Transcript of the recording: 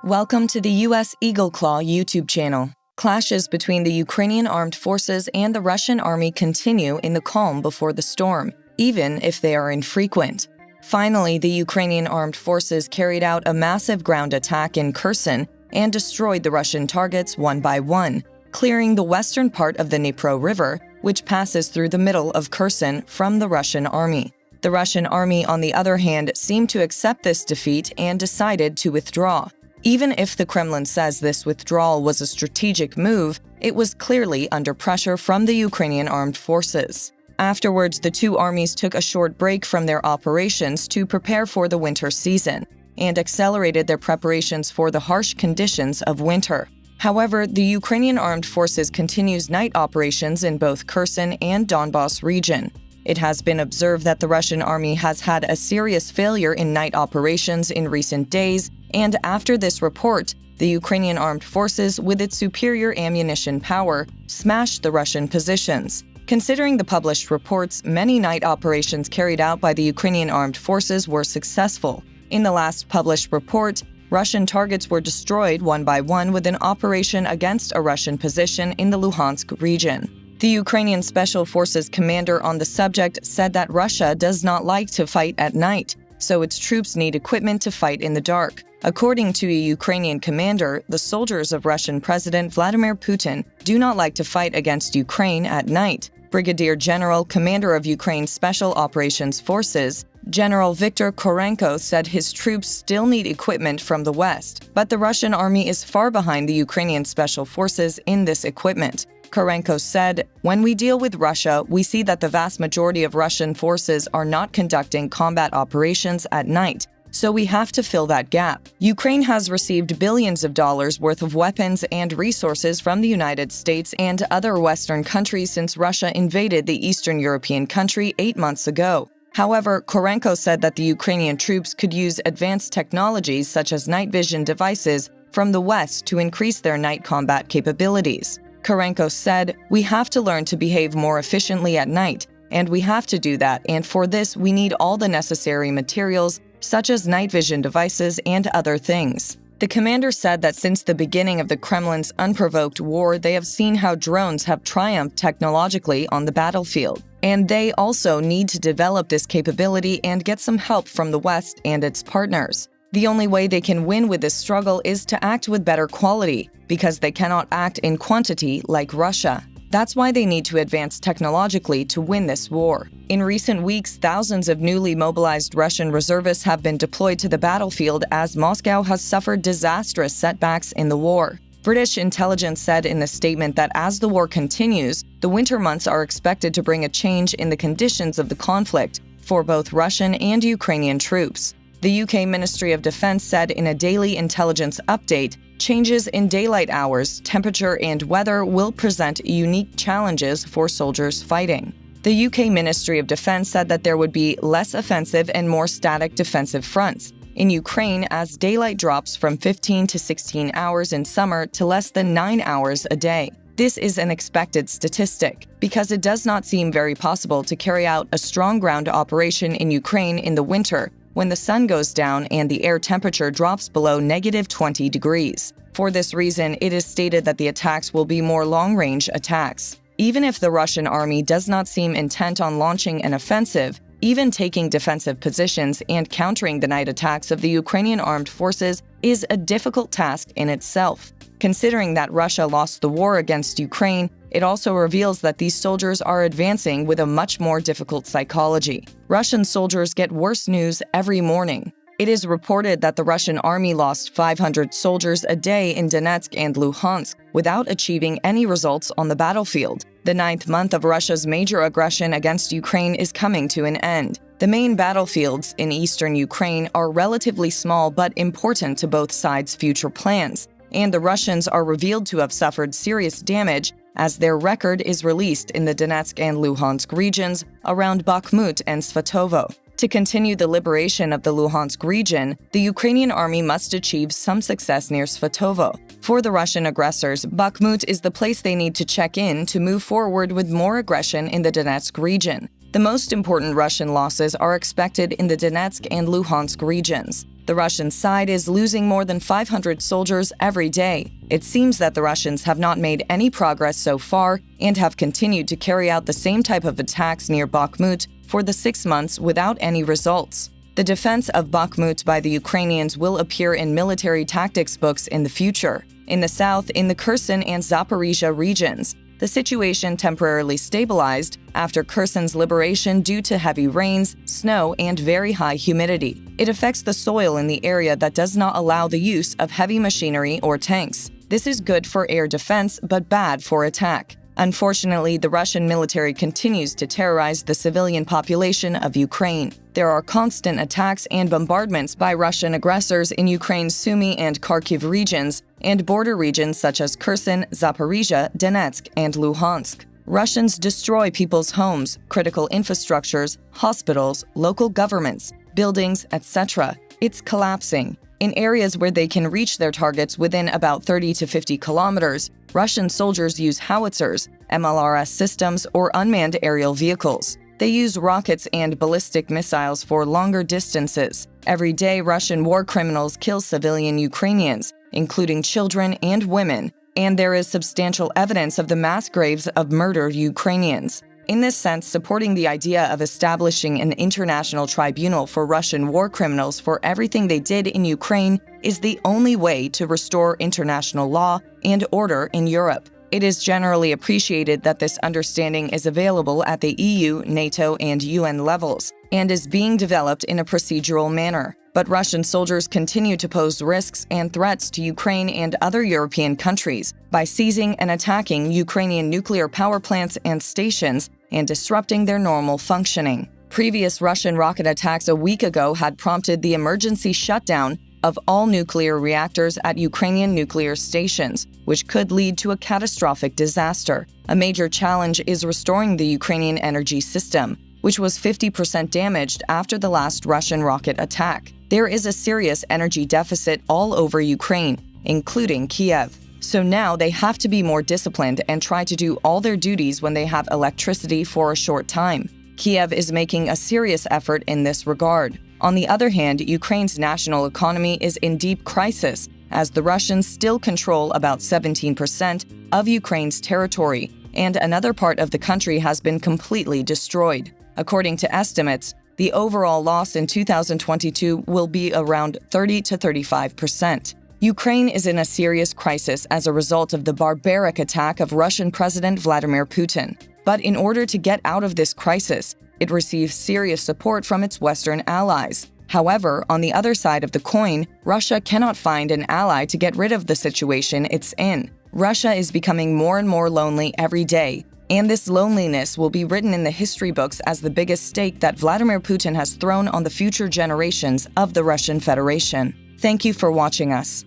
Welcome to the U.S. Eagle Claw YouTube channel. Clashes between the Ukrainian armed forces and the Russian army continue in the calm before the storm, even if they are infrequent. Finally, the Ukrainian armed forces carried out a massive ground attack in Kherson and destroyed the Russian targets one by one, clearing the western part of the Dnipro River, which passes through the middle of Kherson, from the Russian army. The Russian army, on the other hand, seemed to accept this defeat and decided to withdraw. Even if the Kremlin says this withdrawal was a strategic move, it was clearly under pressure from the Ukrainian armed forces. Afterwards, the two armies took a short break from their operations to prepare for the winter season and accelerated their preparations for the harsh conditions of winter. However, the Ukrainian armed forces continues night operations in both Kherson and Donbas region. It has been observed that the Russian army has had a serious failure in night operations in recent days, and after this report, the Ukrainian armed forces, with its superior ammunition power, smashed the Russian positions. Considering the published reports, many night operations carried out by the Ukrainian armed forces were successful. In the last published report, Russian targets were destroyed one by one with an operation against a Russian position in the Luhansk region. The Ukrainian Special Forces commander on the subject said that Russia does not like to fight at night, so its troops need equipment to fight in the dark. According to a Ukrainian commander, the soldiers of Russian President Vladimir Putin do not like to fight against Ukraine at night. Brigadier General, commander of Ukraine's Special Operations Forces, General Viktor Korenko said his troops still need equipment from the West, but the Russian army is far behind the Ukrainian Special Forces in this equipment. Korenko said, "When we deal with Russia, we see that the vast majority of Russian forces are not conducting combat operations at night, so we have to fill that gap." Ukraine has received billions of dollars worth of weapons and resources from the United States and other Western countries since Russia invaded the Eastern European country 8 months ago. However, Korenko said that the Ukrainian troops could use advanced technologies such as night vision devices from the West to increase their night combat capabilities. Korenko said, "We have to learn to behave more efficiently at night, and we have to do that, and for this we need all the necessary materials, such as night vision devices and other things." The commander said that since the beginning of the Kremlin's unprovoked war, they have seen how drones have triumphed technologically on the battlefield, and they also need to develop this capability and get some help from the West and its partners. The only way they can win with this struggle is to act with better quality, because they cannot act in quantity like Russia. That's why they need to advance technologically to win this war. In recent weeks, thousands of newly mobilized Russian reservists have been deployed to the battlefield as Moscow has suffered disastrous setbacks in the war. British intelligence said in a statement that as the war continues, the winter months are expected to bring a change in the conditions of the conflict for both Russian and Ukrainian troops. The UK Ministry of Defence said in a daily intelligence update, changes in daylight hours, temperature, and weather will present unique challenges for soldiers fighting. The UK Ministry of Defence said that there would be less offensive and more static defensive fronts in Ukraine as daylight drops from 15 to 16 hours in summer to less than 9 hours a day. This is an expected statistic, because it does not seem very possible to carry out a strong ground operation in Ukraine in the winter, when the sun goes down and the air temperature drops below -20 degrees. For this reason, it is stated that the attacks will be more long-range attacks. Even if the Russian army does not seem intent on launching an offensive, even taking defensive positions and countering the night attacks of the Ukrainian armed forces is a difficult task in itself. Considering that Russia lost the war against Ukraine, it also reveals that these soldiers are advancing with a much more difficult psychology. Russian soldiers get worse news every morning. It is reported that the Russian army lost 500 soldiers a day in Donetsk and Luhansk without achieving any results on the battlefield. The 9th month of Russia's major aggression against Ukraine is coming to an end. The main battlefields in eastern Ukraine are relatively small but important to both sides' future plans, and the Russians are revealed to have suffered serious damage as their record is released in the Donetsk and Luhansk regions around Bakhmut and Svatovo. To continue the liberation of the Luhansk region, the Ukrainian army must achieve some success near Svatovo. For the Russian aggressors, Bakhmut is the place they need to check in to move forward with more aggression in the Donetsk region. The most important Russian losses are expected in the Donetsk and Luhansk regions. The Russian side is losing more than 500 soldiers every day. It seems that the Russians have not made any progress so far and have continued to carry out the same type of attacks near Bakhmut for the 6 months without any results. The defense of Bakhmut by the Ukrainians will appear in military tactics books in the future. In the south, in the Kherson and Zaporizhia regions, the situation temporarily stabilized after Kherson's liberation due to heavy rains, snow, and very high humidity. It affects the soil in the area that does not allow the use of heavy machinery or tanks. This is good for air defense but bad for attack. Unfortunately, the Russian military continues to terrorize the civilian population of Ukraine. There are constant attacks and bombardments by Russian aggressors in Ukraine's Sumy and Kharkiv regions and border regions such as Kherson, Zaporizhia, Donetsk, and Luhansk. Russians destroy people's homes, critical infrastructures, hospitals, local governments, buildings, etc. It's collapsing. In areas where they can reach their targets within about 30 to 50 kilometers, Russian soldiers use howitzers, MLRS systems, or unmanned aerial vehicles. They use rockets and ballistic missiles for longer distances. Every day, Russian war criminals kill civilian Ukrainians, including children and women, and there is substantial evidence of the mass graves of murdered Ukrainians. In this sense, supporting the idea of establishing an international tribunal for Russian war criminals for everything they did in Ukraine is the only way to restore international law and order in Europe. It is generally appreciated that this understanding is available at the EU, NATO, and UN levels, and is being developed in a procedural manner. But Russian soldiers continue to pose risks and threats to Ukraine and other European countries by seizing and attacking Ukrainian nuclear power plants and stations and disrupting their normal functioning. Previous Russian rocket attacks a week ago had prompted the emergency shutdown of all nuclear reactors at Ukrainian nuclear stations, which could lead to a catastrophic disaster. A major challenge is restoring the Ukrainian energy system, which was 50% damaged after the last Russian rocket attack. There is a serious energy deficit all over Ukraine, including Kiev. So now they have to be more disciplined and try to do all their duties when they have electricity for a short time. Kiev is making a serious effort in this regard. On the other hand, Ukraine's national economy is in deep crisis, as the Russians still control about 17% of Ukraine's territory, and another part of the country has been completely destroyed. According to estimates, the overall loss in 2022 will be around 30 to 35%. Ukraine is in a serious crisis as a result of the barbaric attack of Russian President Vladimir Putin. But in order to get out of this crisis, it receives serious support from its Western allies. However, on the other side of the coin, Russia cannot find an ally to get rid of the situation it's in. Russia is becoming more and more lonely every day, and this loneliness will be written in the history books as the biggest stake that Vladimir Putin has thrown on the future generations of the Russian Federation. Thank you for watching us.